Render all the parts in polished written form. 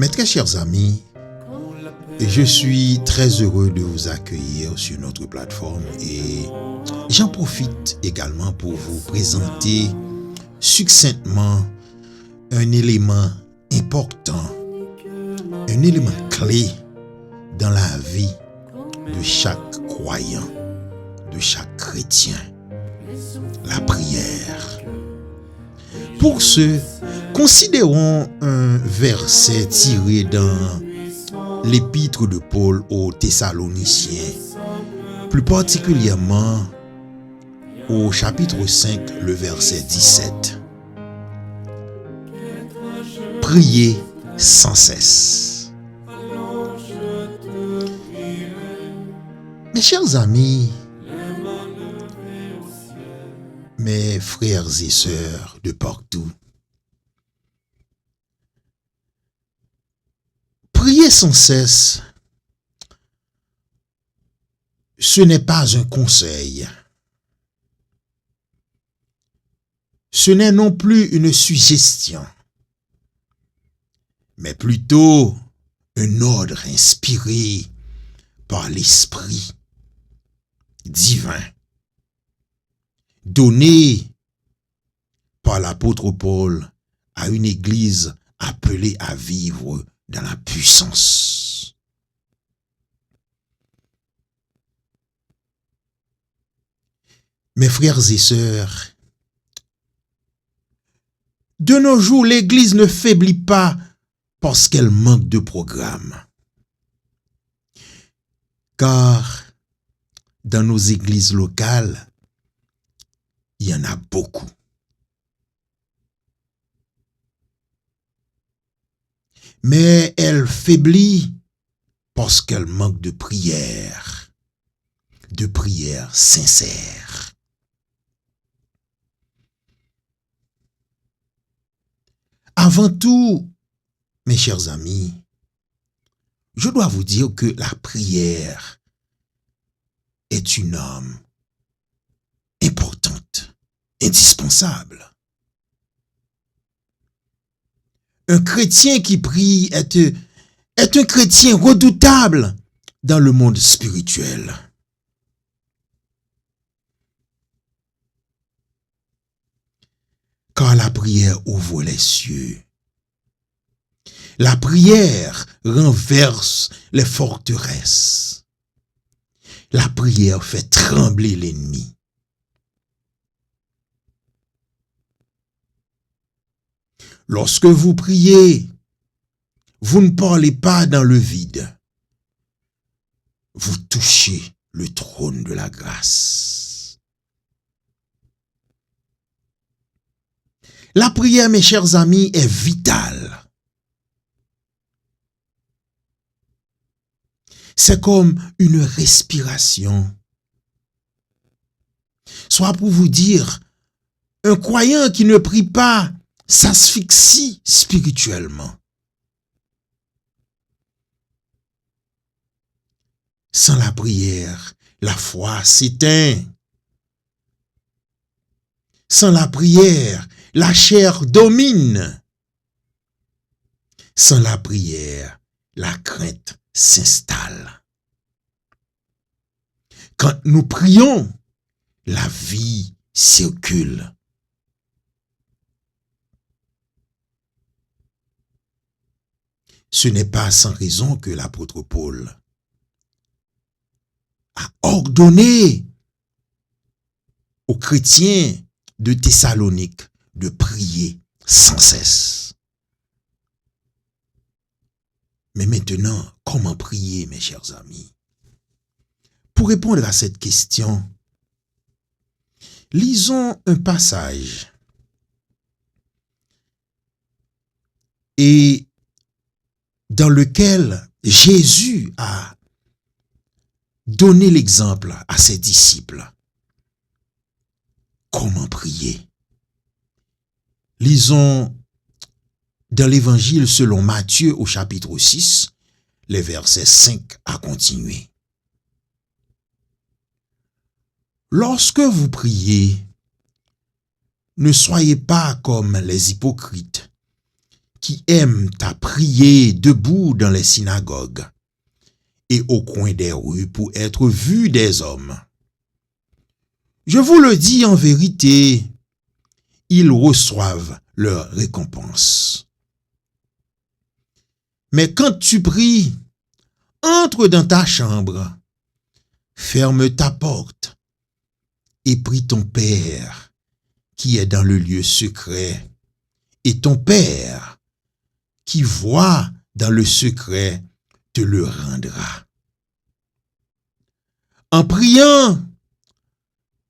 Mes très chers amis, je suis très heureux de vous accueillir sur notre plateforme et j'en profite également pour vous présenter succinctement un élément important, un élément clé dans la vie de chaque croyant, de chaque chrétien, la prière. Pour ce, considérons un verset tiré dans l'épître de Paul aux Thessaloniciens, plus particulièrement au chapitre 5, le verset 17. Priez sans cesse. Mes chers amis, mes frères et sœurs de partout, prier sans cesse, ce n'est pas un conseil. Ce n'est non plus une suggestion, mais plutôt un ordre inspiré par l'Esprit divin, donné par l'apôtre Paul à une église appelée à vivre dans la puissance. Mes frères et sœurs, de nos jours, l'église ne faiblit pas parce qu'elle manque de programme. Car dans nos églises locales, il y en a beaucoup. Mais elle faiblit parce qu'elle manque de prière sincère. Avant tout, mes chers amis, je dois vous dire que la prière est une arme importante, indispensable. Un chrétien qui prie est un chrétien redoutable dans le monde spirituel. Car la prière ouvre les cieux. La prière renverse les forteresses. La prière fait trembler l'ennemi. Lorsque vous priez, vous ne parlez pas dans le vide. Vous touchez le trône de la grâce. La prière, mes chers amis, est vitale. C'est comme une respiration. Soit pour vous dire, un croyant qui ne prie pas s'asphyxie spirituellement. Sans la prière, la foi s'éteint. Sans la prière, la chair domine. Sans la prière, la crainte s'installe. Quand nous prions, la vie circule. Ce n'est pas sans raison que l'apôtre Paul a ordonné aux chrétiens de Thessalonique de prier sans cesse. Mais maintenant, comment prier, mes chers amis? Pour répondre à cette question, lisons un passage et dans lequel Jésus a donné l'exemple à ses disciples. Comment prier? Lisons dans l'évangile selon Matthieu au chapitre 6, les versets 5 à continuer. Lorsque vous priez, ne soyez pas comme les hypocrites qui aiment à prier debout dans les synagogues et au coin des rues pour être vus des hommes. Je vous le dis en vérité, ils reçoivent leur récompense. Mais quand tu pries, entre dans ta chambre, ferme ta porte et prie ton Père qui est dans le lieu secret, et ton Père qui voit dans le secret te le rendra. En priant,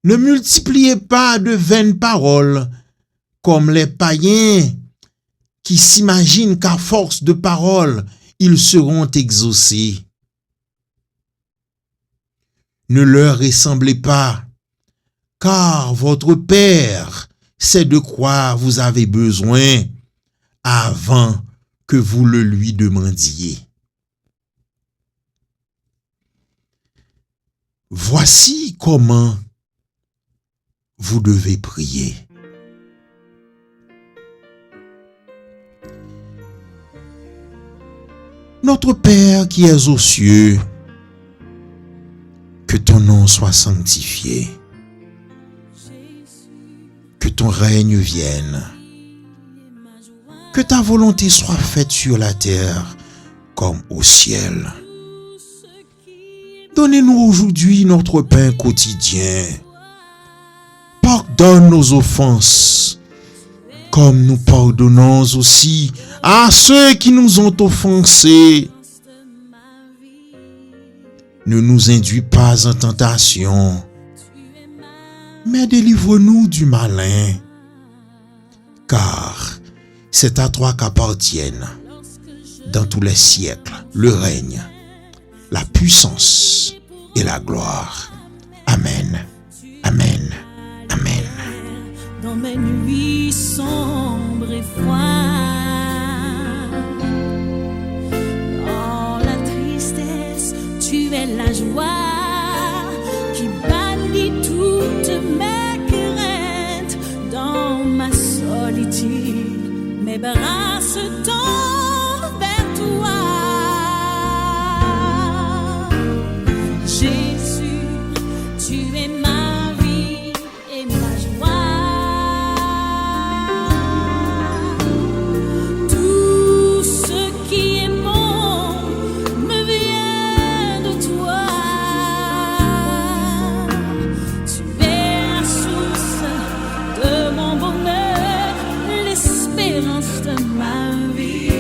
ne multipliez pas de vaines paroles comme les païens qui s'imaginent qu'à force de paroles, ils seront exaucés. Ne leur ressemblez pas, car votre Père sait de quoi vous avez besoin avant que vous le lui demandiez. Voici comment vous devez prier. Notre Père qui es aux cieux, que ton nom soit sanctifié, que ton règne vienne, que ta volonté soit faite sur la terre comme au ciel. Donnez-nous aujourd'hui notre pain quotidien. Pardonne nos offenses, comme nous pardonnons aussi à ceux qui nous ont offensés. Ne nous induis pas en tentation, mais délivre-nous du malin, car c'est à toi qu'appartiennent dans tous les siècles le règne, la puissance et la gloire. Amen. Amen. Amen. Dans mes nuits sombres et froides, dans la tristesse, tu es la joie qui bannit toutes mes craintes. Dans ma solitude, mes bras se tendent vers toi. Jésus, tu es ma vie et ma joie. Tout ce qui est bon me vient de toi. Tu es la source de mon bonheur, l'espérance de ma vie.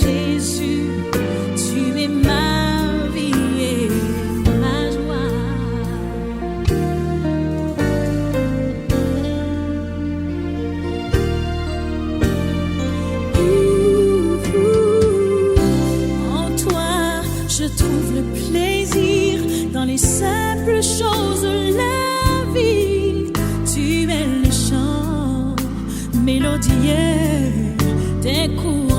Jésus, tu es ma vie et ma joie. En toi, je trouve le plaisir dans les simples choses de la vie. Tu es le chant mélodieux des cours.